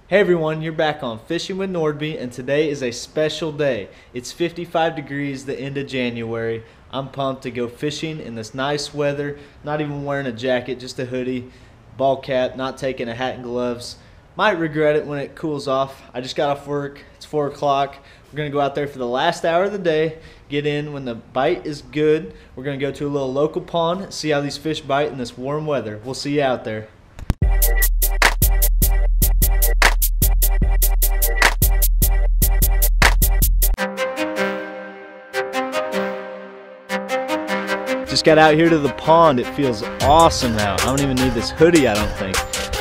Hey everyone, you're back on Fishing with Nordbye, and today is a special day. It's 55 degrees the end of January. I'm pumped to go fishing in this nice weather, not even wearing a jacket, just a hoodie, ball cap, not taking a hat and gloves. Might regret it when it cools off. I just got off work, it's 4 o'clock. We're gonna go out there for the last hour of the day, get in when the bite is good. We're gonna go to a little local pond, see how these fish bite in this warm weather. We'll see you out there. Just got out here to the pond. It feels awesome now. I don't even need this hoodie, I don't think.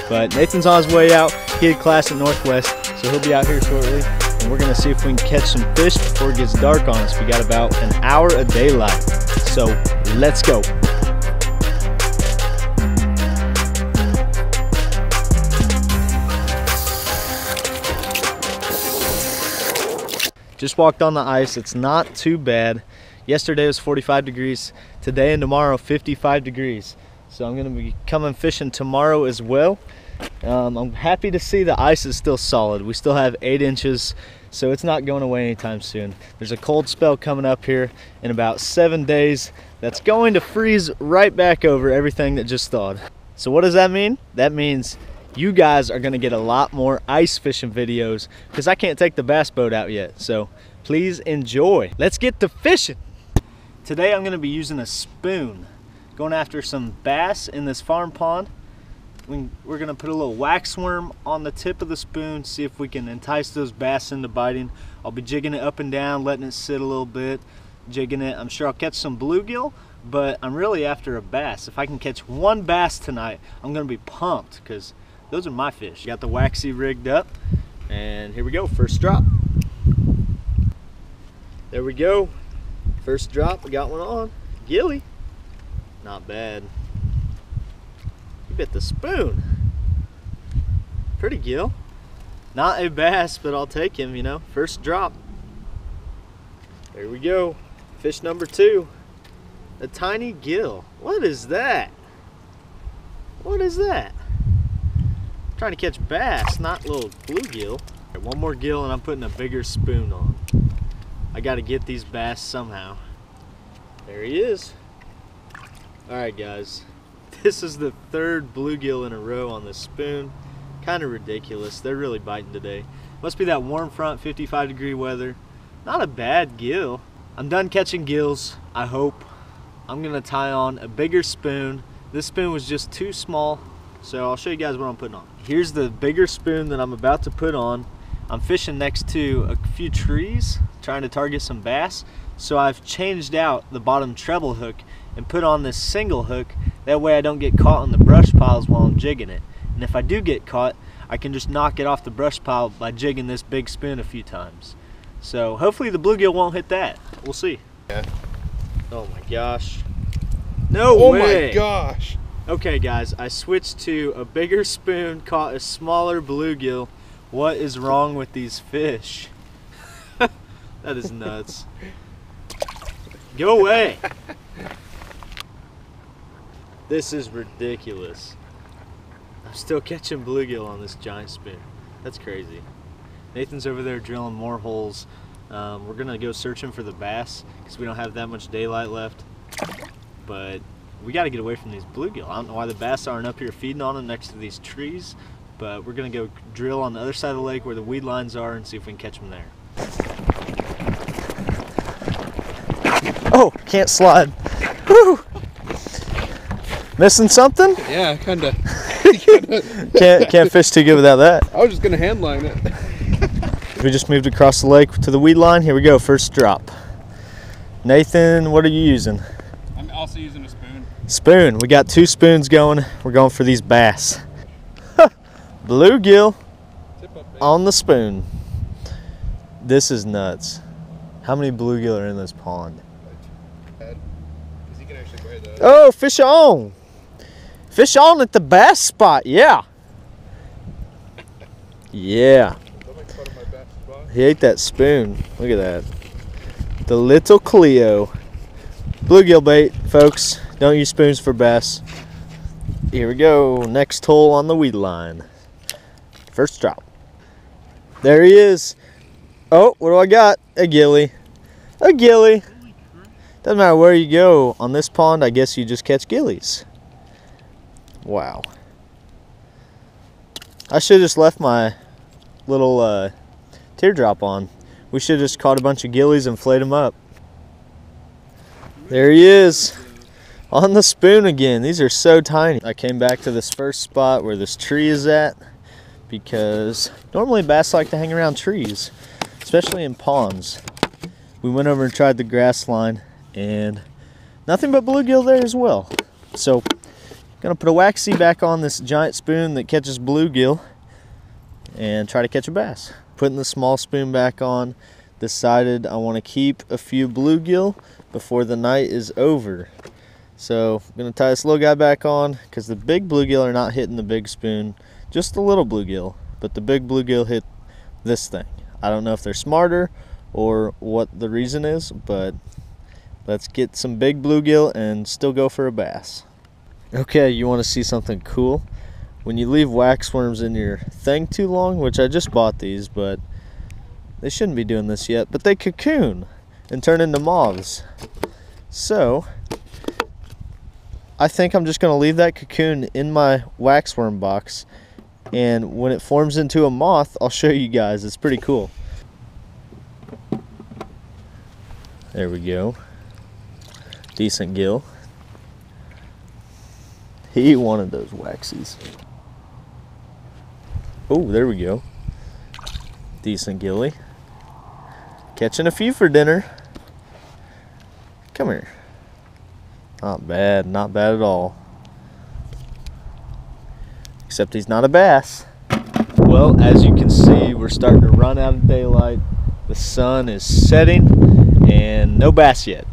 But Nathan's on his way out. He had class at Northwest, so he'll be out here shortly. And we're gonna see if we can catch some fish before it gets dark on us. We got about an hour of daylight. So let's go. Just walked on the ice. It's not too bad. Yesterday was 45 degrees. Today and tomorrow 55 degrees. So I'm gonna be coming fishing tomorrow as well. I'm happy to see the ice is still solid. We still have 8 inches, so it's not going away anytime soon. There's a cold spell coming up here in about 7 days that's going to freeze right back over everything that just thawed. So what does that mean? That means you guys are gonna get a lot more ice fishing videos because I can't take the bass boat out yet. So please enjoy. Let's get to fishing. Today I'm gonna be using a spoon, going after some bass in this farm pond. We're gonna put a little wax worm on the tip of the spoon, see if we can entice those bass into biting. I'll be jigging it up and down, letting it sit a little bit, jigging it. I'm sure I'll catch some bluegill, but I'm really after a bass. If I can catch one bass tonight, I'm gonna be pumped because those are my fish. Got the waxy rigged up, and here we go, first drop. There we go. First drop, we got one on. Gilly. Not bad. You bit the spoon. Pretty gill. Not a bass, but I'll take him, you know. First drop. There we go. Fish number 2. A tiny gill. What is that? What is that? I'm trying to catch bass, not little bluegill. Right, one more gill and I'm putting a bigger spoon on. I gotta get these bass somehow. There he is. Alright guys, this is the 3rd bluegill in a row on this spoon. Kind of ridiculous, they're really biting today. Must be that warm front, 55 degree weather. Not a bad gill. I'm done catching gills, I hope. I'm gonna tie on a bigger spoon. This spoon was just too small, so I'll show you guys what I'm putting on. Here's the bigger spoon that I'm about to put on. I'm fishing next to a few trees, trying to target some bass. So I've changed out the bottom treble hook and put on this single hook. That way I don't get caught on the brush piles while I'm jigging it. And if I do get caught, I can just knock it off the brush pile by jigging this big spoon a few times. So hopefully the bluegill won't hit that. We'll see. Yeah. Oh my gosh. No way. Oh my gosh. Okay guys, I switched to a bigger spoon, caught a smaller bluegill. What is wrong with these fish? That is nuts. Go away. This is ridiculous. I'm still catching bluegill on this giant spoon. That's crazy. Nathan's over there drilling more holes. We're gonna go searching for the bass because we don't have that much daylight left. But we gotta get away from these bluegill. I don't know why the bass aren't up here feeding on them next to these trees. But we're gonna go drill on the other side of the lake where the weed lines are and see if we can catch them there. Oh, can't slide. Woo! Missing something? Yeah, kinda. can't fish too good without that. I was just gonna hand line it. We just moved across the lake to the weed line. Here we go, first drop. Nathan, what are you using? I'm also using a spoon. Spoon. We got 2 spoons going. We're going for these bass. Bluegill on the spoon. This is nuts. How many bluegill are in this pond? Oh, fish on. Fish on at the bass spot, yeah. Yeah. He ate that spoon. Look at that. The little Cleo. Bluegill bait, folks. Don't use spoons for bass. Here we go. Next hole on the weed line. First drop. There he is. Oh, what do I got? A gilly. A gilly. Doesn't matter where you go on this pond, I guess you just catch gillies. Wow. I should have just left my little teardrop on. We should have just caught a bunch of gillies and flayed them up. There he is. On the spoon again. These are so tiny. I came back to this first spot where this tree is at because normally bass like to hang around trees, especially in ponds. We went over and tried the grass line and nothing but bluegill there as well. So gonna put a waxy back on this giant spoon that catches bluegill and try to catch a bass. Putting the small spoon back on, decided I want to keep a few bluegill before the night is over. So I'm gonna tie this little guy back on because the big bluegill are not hitting the big spoon, just the little bluegill, but the big bluegill hit this thing. I don't know if they're smarter or what the reason is, but let's get some big bluegill and still go for a bass. Okay, you want to see something cool? When you leave waxworms in your thing too long, which I just bought these, but they shouldn't be doing this yet, but they cocoon and turn into moths. So I think I'm just going to leave that cocoon in my waxworm box, and when it forms into a moth, I'll show you guys. It's pretty cool. There we go. Decent gill. He wanted those waxies. Oh, there we go. Decent gilly. Catching a few for dinner. Come here. Not bad, not bad at all. Except he's not a bass. Well, as you can see, we're starting to run out of daylight. The sun is setting and no bass yet.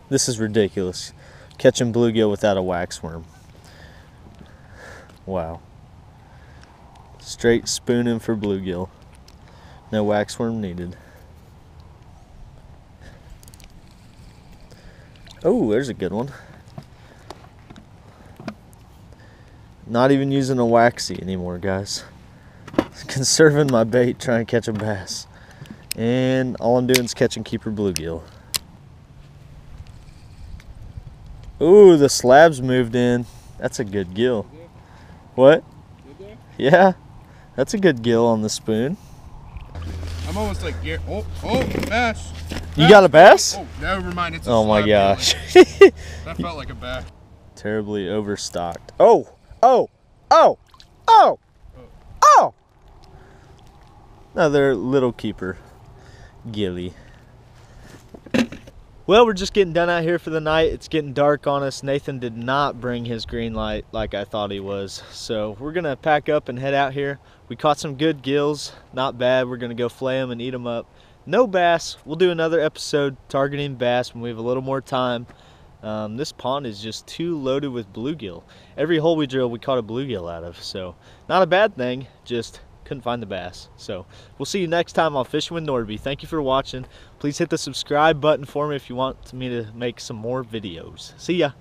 This is ridiculous. Catching bluegill without a waxworm. Wow. Straight spooning for bluegill. No waxworm needed. Oh, there's a good one. Not even using a waxy anymore, guys. Conserving my bait, trying to catch a bass. And all I'm doing is catching keeper bluegill. Ooh, the slabs moved in. That's a good gill. What? Yeah, that's a good gill on the spoon. I'm almost like, oh, bass. You got a bass? Oh, never mind. It's a oh my slab gosh. That felt like a bass. Terribly overstocked. Oh. Another little keeper gilly. Well, we're just getting done out here for the night. It's getting dark on us. Nathan did not bring his green light like I thought he was. So we're gonna pack up and head out here. We caught some good gills, not bad. We're gonna go flay them and eat them up. No bass. We'll do another episode targeting bass when we have a little more time. This pond is just too loaded with bluegill. Every hole we drill, we caught a bluegill out of. So not a bad thing, just couldn't find the bass. So we'll see you next time on Fishing with Nordbye. Thank you for watching. Please hit the subscribe button for me if you want me to make some more videos. See ya.